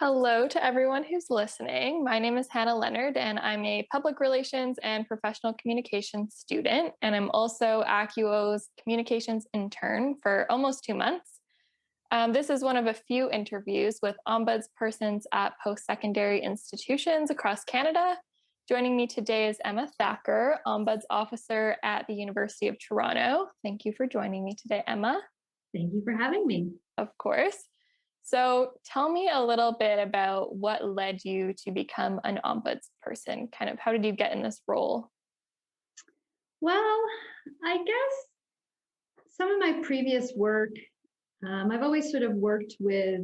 Hello to everyone who's listening. My name is Hannah Leonard, and I'm a public relations and professional communications student. And I'm also ACCUO's communications intern for almost 2 months. This is one of a few interviews with Ombuds persons at post-secondary institutions across Canada. Joining me today is Emma Thacker, Ombuds officer at the University of Toronto. Thank you for joining me today, Emma. Thank you for having me. Of course. So tell me a little bit about what led you to become an ombuds person. Kind of how did you get in this role? Well, I guess some of my previous work, I've always sort of worked with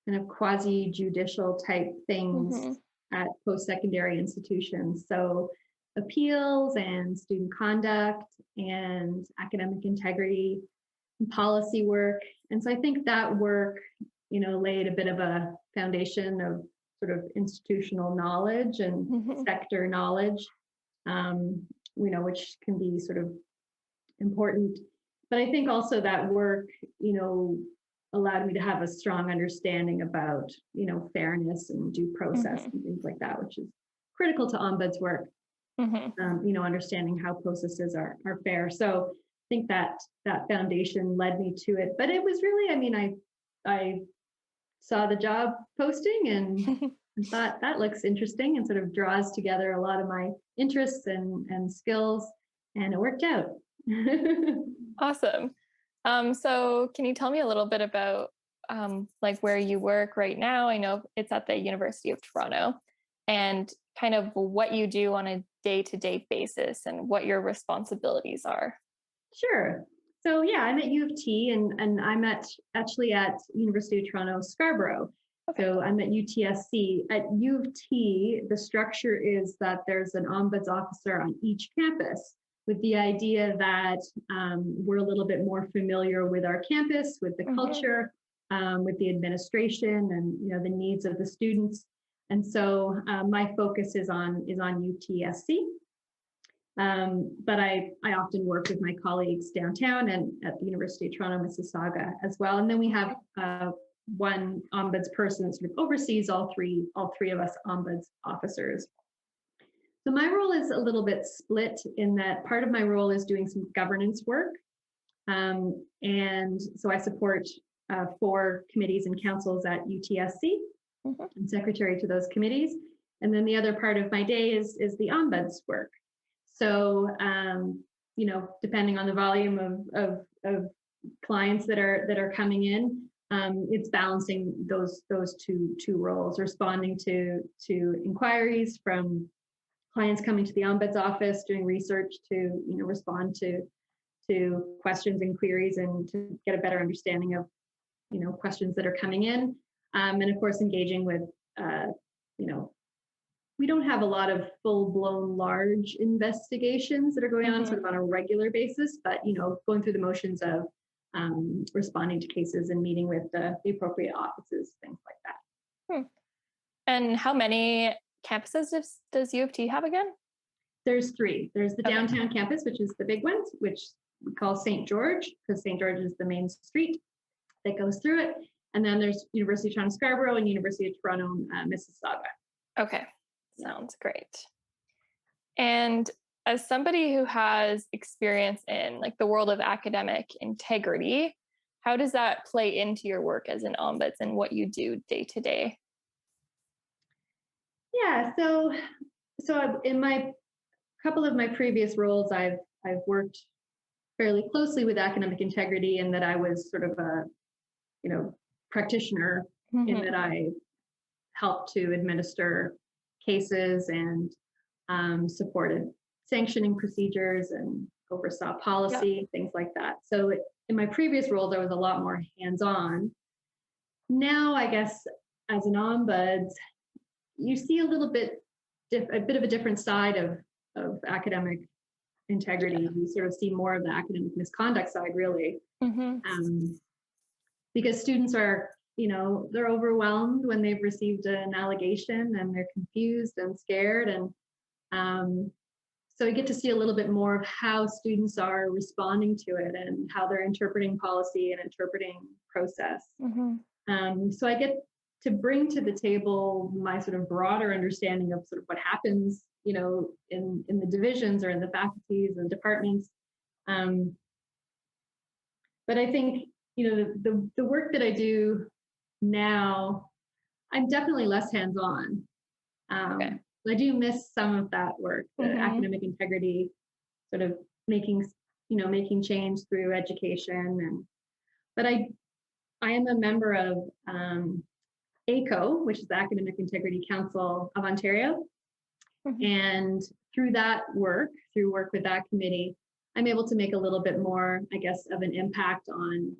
kind of quasi-judicial type things at post-secondary institutions. So appeals and student conduct and academic integrity and policy work. And so I think that work laid a bit of a foundation of sort of institutional knowledge and sector knowledge, which can be sort of important. But I think also that work, allowed me to have a strong understanding about, fairness and due process and things like that, which is critical to ombuds work, understanding how processes are fair. So I think that foundation led me to it. But it was really, I saw the job posting and thought that looks interesting and sort of draws together a lot of my interests and skills, and it worked out. Awesome. So can you tell me a little bit about where you work right now? I know it's at the University of Toronto, and kind of what you do on a day-to-day basis and what your responsibilities are. Sure. So yeah, I'm at U of T, and I'm actually at University of Toronto, Scarborough. Okay. So I'm at UTSC. At U of T, the structure is that there's an ombuds officer on each campus, with the idea that we're a little bit more familiar with our campus, with the culture, with the administration, and the needs of the students. And so my focus is on UTSC. But I often work with my colleagues downtown and at the University of Toronto, Mississauga as well. And then we have one ombuds person that sort of oversees all three of us ombuds officers. So my role is a little bit split in that part of my role is doing some governance work. And so I support 4 committees and councils at UTSC. I'm secretary to those committees. And then the other part of my day is the ombuds work. So, depending on the volume of clients that are coming in, it's balancing those two roles, responding to inquiries from clients coming to the ombuds office, doing research to respond to questions and queries, and to get a better understanding of questions that are coming in, and of course engaging with we don't have a lot of full-blown large investigations that are going on sort of on a regular basis, but going through the motions of responding to cases and meeting with the appropriate offices, things like that. And how many campuses does U of T have again? There's 3. There's the downtown campus, which is the big one, which we call St. George, because St. George is the main street that goes through it. And then there's University of Toronto Scarborough and University of Toronto Mississauga. Okay. Sounds great. And as somebody who has experience in the world of academic integrity, how does that play into your work as an ombuds and what you do day to day? Yeah, so in my couple of my previous roles, I've worked fairly closely with academic integrity, in that I was sort of a practitioner, in that I helped to administer cases and supported sanctioning procedures and oversaw policy, things like that. So in my previous roles, I was a lot more hands-on. Now, I guess, as an ombuds, you see a bit of a different side of academic integrity. You sort of see more of the academic misconduct side, really, because students are they're overwhelmed when they've received an allegation, and they're confused and scared. And so you get to see a little bit more of how students are responding to it and how they're interpreting policy and interpreting process. So I get to bring to the table my sort of broader understanding of sort of what happens, in the divisions or in the faculties and departments. But I think, the work that I do now, I'm definitely less hands-on. Okay. I do miss some of that work, the Mm-hmm. academic integrity, sort of making change through education. But I am a member of AICO, which is the Academic Integrity Council of Ontario. Mm-hmm. And through work with that committee, I'm able to make a little bit more, I guess, of an impact on,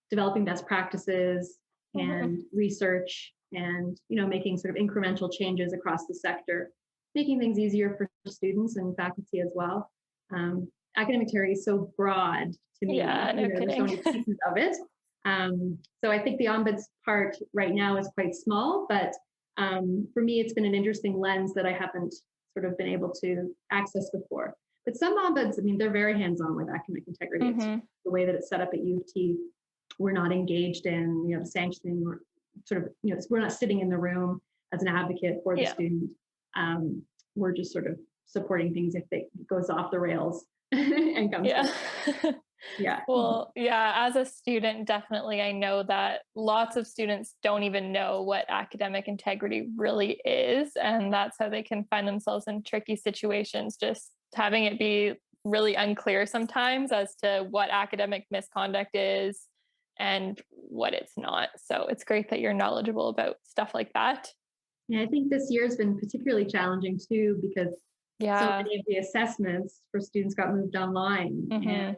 developing best practices and research and, making sort of incremental changes across the sector, making things easier for students and faculty as well. Academic integrity is so broad to me. Yeah, no There's so many pieces of it. So I think the Ombuds part right now is quite small, but for me, it's been an interesting lens that I haven't sort of been able to access before. But some Ombuds, they're very hands-on with academic integrity. Mm-hmm. It's the way that it's set up at U of T. We're not engaged in, the sanctioning or sort of, we're not sitting in the room as an advocate for the student. We're just sort of supporting things if it goes off the rails and comes. Yeah. Well, as a student, definitely, I know that lots of students don't even know what academic integrity really is. And that's how they can find themselves in tricky situations, just having it be really unclear sometimes as to what academic misconduct is and what it's not. So it's great that you're knowledgeable about stuff like that. Yeah, I think this year has been particularly challenging too, because so many of the assessments for students got moved online. Mm-hmm. And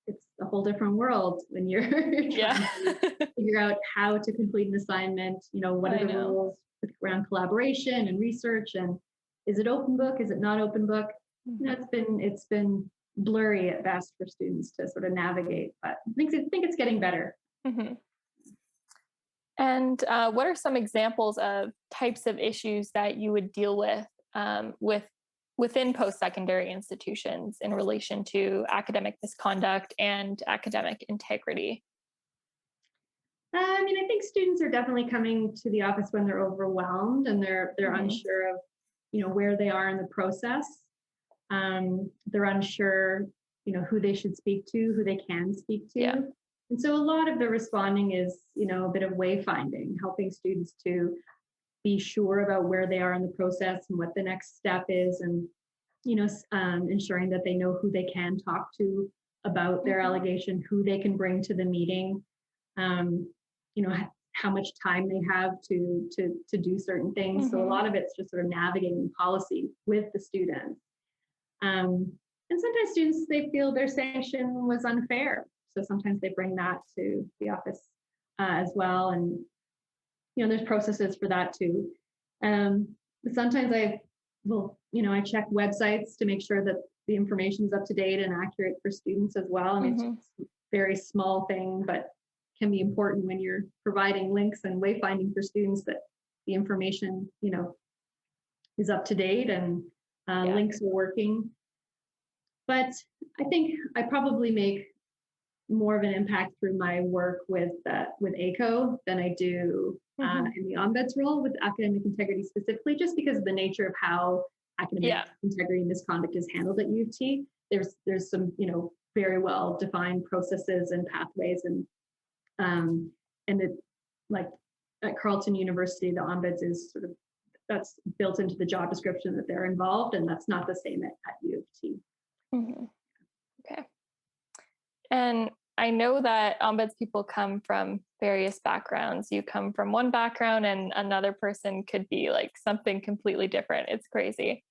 it's a whole different world when you're trying to figure out how to complete an assignment. What are the rules around collaboration and research, and is it open book? Is it not open book? Mm-hmm. It's been blurry at best for students to sort of navigate, but I think it's getting better. Mm-hmm. And what are some examples of types of issues that you would deal with within post-secondary institutions in relation to academic misconduct and academic integrity? I think students are definitely coming to the office when they're overwhelmed and they're unsure of, where they are in the process. They're unsure, who they should speak to, who they can speak to. Yeah. And so a lot of the responding is, a bit of wayfinding, helping students to be sure about where they are in the process and what the next step is, and ensuring that they know who they can talk to about their allegation, who they can bring to the meeting, how much time they have to do certain things. Mm-hmm. So a lot of it's just sort of navigating policy with the students. And sometimes students, they feel their sanction was unfair. So sometimes they bring that to the office as well. And, there's processes for that too. But sometimes I check websites to make sure that the information is up to date and accurate for students as well. It's a very small thing, but can be important when you're providing links and wayfinding for students, that the information, is up to date and links are working. But I think I probably make more of an impact through my work with AICO than I do in the Ombuds role with academic integrity specifically, just because of the nature of how academic integrity and misconduct is handled at U of T. There's some, very well defined processes and pathways, and it, like at Carleton University, the Ombuds is sort of, that's built into the job description that they're involved, and that's not the same at U of T. Mm-hmm. Okay. And I know that Ombuds people come from various backgrounds. You come from one background and another person could be like something completely different. It's crazy.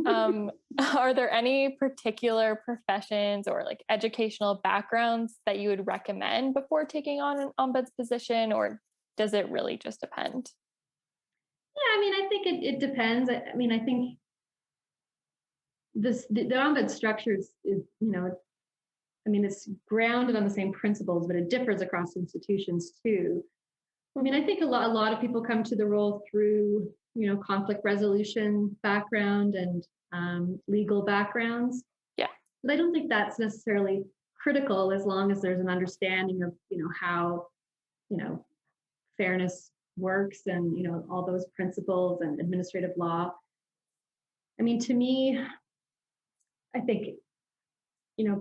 Are there any particular professions or like educational backgrounds that you would recommend before taking on an Ombuds position, or does it really just depend? Yeah, I think it depends. I think the Ombuds structure is it's grounded on the same principles, but it differs across institutions too. I think a lot of people come to the role through, conflict resolution background and legal backgrounds. Yeah. But I don't think that's necessarily critical as long as there's an understanding of, how, fairness works and, all those principles and administrative law. I mean, to me, I think,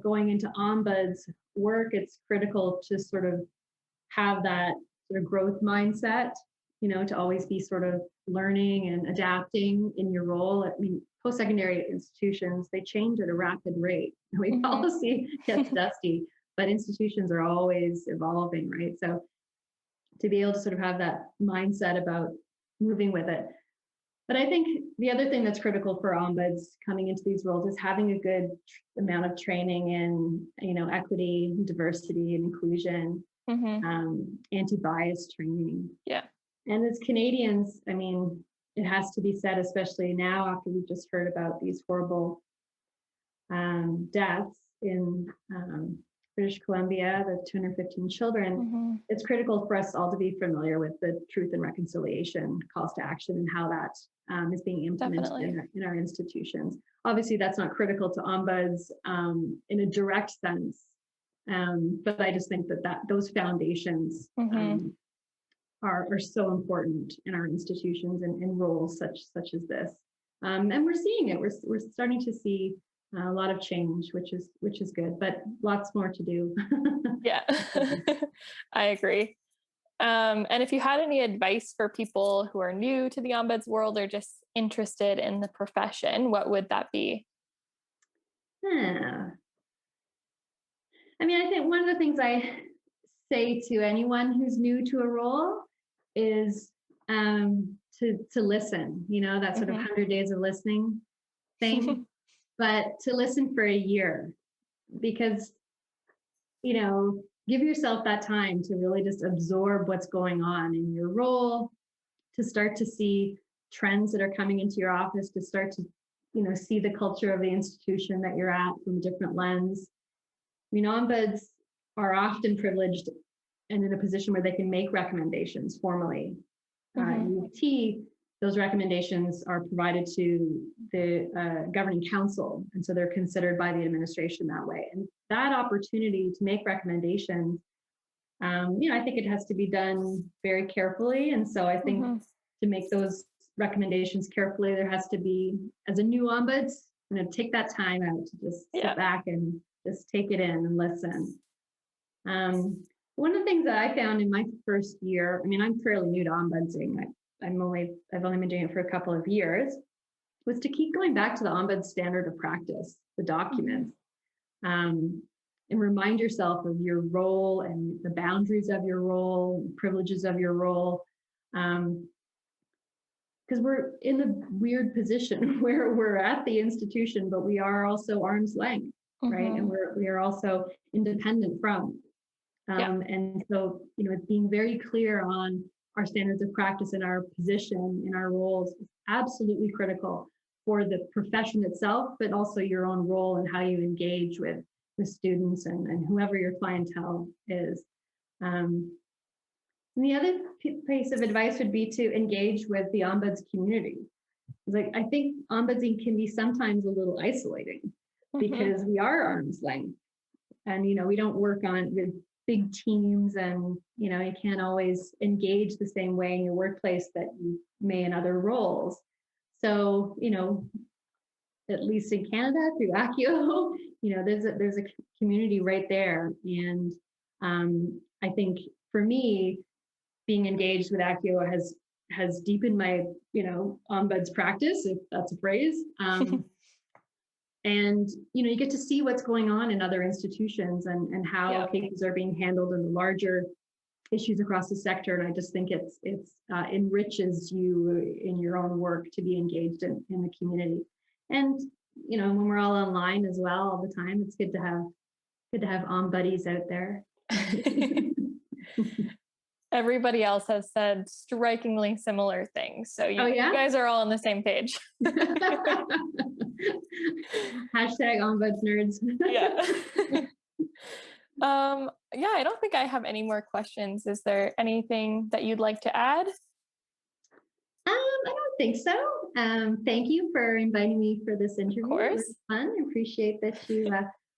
going into ombuds work, it's critical to sort of have that sort of growth mindset, to always be sort of learning and adapting in your role. I mean, post-secondary institutions, they change at a rapid rate. Policy gets dusty, but institutions are always evolving, right? So to be able to sort of have that mindset about moving with it. But I think the other thing that's critical for ombuds coming into these roles is having a good amount of training in, equity, diversity, and inclusion, anti-bias training. Yeah. And as Canadians, I mean, it has to be said, especially now after we've just heard about these horrible deaths in British Columbia, the 215 children, it's critical for us all to be familiar with the truth and reconciliation calls to action and how that is being implemented in our institutions. Obviously, that's not critical to ombuds in a direct sense, but I just think that those foundations are so important in our institutions and in roles such as this. And we're seeing it. We're starting to see a lot of change, which is good, but lots more to do. Yeah, I agree. And if you had any advice for people who are new to the ombuds world or just interested in the profession, what would that be? I mean, I think one of the things I say to anyone who's new to a role is to listen, that sort of 100 days of listening thing, but to listen for a year, because, give yourself that time to really just absorb what's going on in your role, to start to see trends that are coming into your office, to start to, see the culture of the institution that you're at from a different lens. I mean, ombuds are often privileged and in a position where they can make recommendations formally. In UT, those recommendations are provided to the governing council, and so they're considered by the administration that way. And that opportunity to make recommendations, I think it has to be done very carefully. And so I think to make those recommendations carefully, there has to be, as a new ombuds, take that time out to just sit back and just take it in and listen. One of the things that I found in my first year, I mean, I'm fairly new to ombudsing. I've only been doing it for a couple of years, was to keep going back to the Ombuds standard of practice, the documents, and remind yourself of your role and the boundaries of your role, privileges of your role. Because we're in a weird position where we're at the institution, but we are also arm's length, right? And we are also independent from. And so, being very clear on our standards of practice and our position in our roles is absolutely critical for the profession itself, but also your own role and how you engage with students and whoever your clientele is. And the other piece of advice would be to engage with the ombuds community. I think ombudsing can be sometimes a little isolating because we are arm's length, and we don't work with big teams, and you can't always engage the same way in your workplace that you may in other roles. So at least in Canada through ACCUO, there's a community right there, and I think for me, being engaged with ACCUO has deepened my ombuds practice, if that's a phrase. And you get to see what's going on in other institutions and how cases are being handled and the larger issues across the sector. And I just think it's enriches you in your own work to be engaged in the community. And when we're all online as well all the time, it's good to have buddies out there. Everybody else has said strikingly similar things. So you guys are all on the same page. Hashtag ombuds nerds. I don't think I have any more questions. Is there anything that you'd like to add? I don't think so. Thank you for inviting me for this interview. Of course. It was fun. I appreciate that you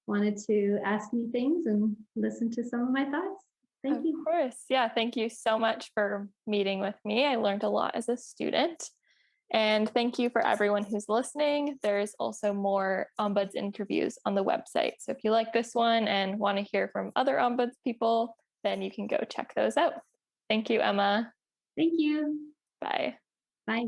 wanted to ask me things and listen to some of my thoughts. Thank you. Of course. Yeah. Thank you so much for meeting with me. I learned a lot as a student. And thank you for everyone who's listening. There's also more Ombuds interviews on the website. So if you like this one and want to hear from other Ombuds people, then you can go check those out. Thank you, Emma. Thank you. Bye. Bye.